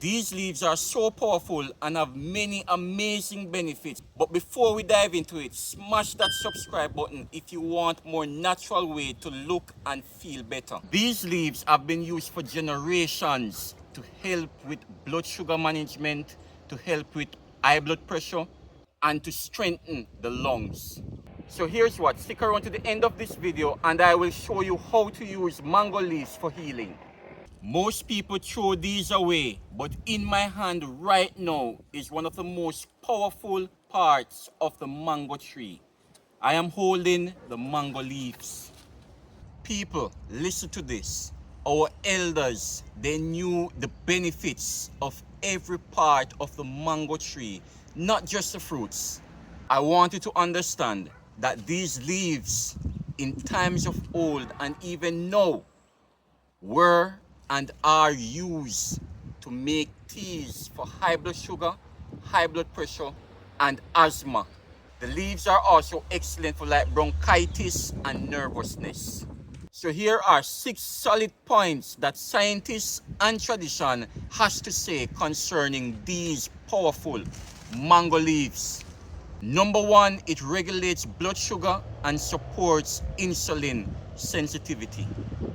These leaves are so powerful and have many amazing benefits. But before we dive into it, smash that subscribe button if you want more natural way to look and feel better. These leaves have been used for generations to help with blood sugar management, to help with high blood pressure, and to strengthen the lungs. So here's what, stick around to the end of this video and I will show you how to use mango leaves for healing. Most people throw these away, but in my hand right now is one of the most powerful parts of the mango tree. I am holding the mango leaves. People, listen to this. Our elders, they knew the benefits of every part of the mango tree, not just the fruits. I want you to understand that these leaves in times of old and even now were and are used to make teas for high blood sugar, high blood pressure, and asthma. The leaves are also excellent for like bronchitis and nervousness. So here are 6 solid points that scientists and tradition has to say concerning these powerful mango leaves. Number 1, it regulates blood sugar and supports insulin sensitivity.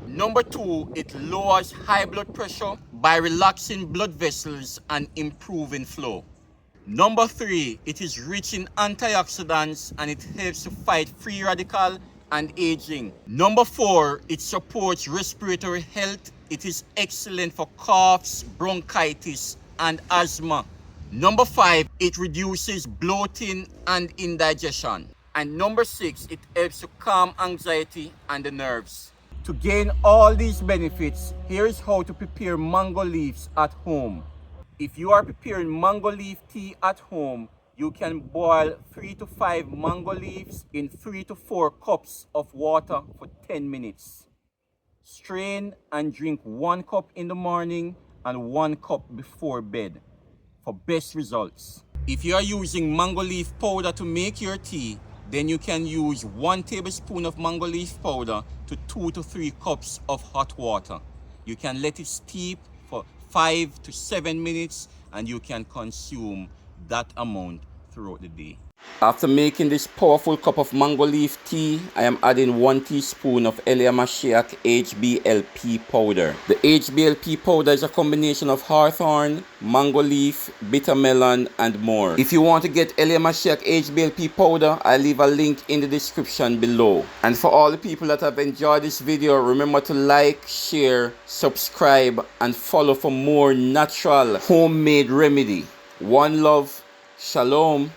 Number 2, it lowers high blood pressure by relaxing blood vessels and improving flow. Number 3, it is rich in antioxidants and it helps to fight free radical and aging. Number 4, it supports respiratory health. It is excellent for coughs, bronchitis, and asthma. Number 5, it reduces bloating and indigestion. And number 6, it helps to calm anxiety and the nerves. To gain all these benefits, here's how to prepare mango leaves at home. If you are preparing mango leaf tea at home, you can boil 3 to 5 mango leaves in 3 to 4 cups of water for 10 minutes. Strain and drink 1 cup in the morning and 1 cup before bed for best results. If you are using mango leaf powder to make your tea, then you can use 1 tablespoon of mango leaf powder to 2 to 3 cups of hot water. You can let it steep for 5 to 7 minutes and you can consume that amount throughout the day. After making this powerful cup of mango leaf tea, I am adding 1 teaspoon of Eliyah Mashiach HBLP powder. The HBLP powder is a combination of Hawthorn, mango leaf, bitter melon, and more. If you want to get Eliyah Mashiach HBLP powder, I'll leave a link in the description below. And for all the people that have enjoyed this video, remember to like, share, subscribe, and follow for more natural homemade remedy. One love, shalom.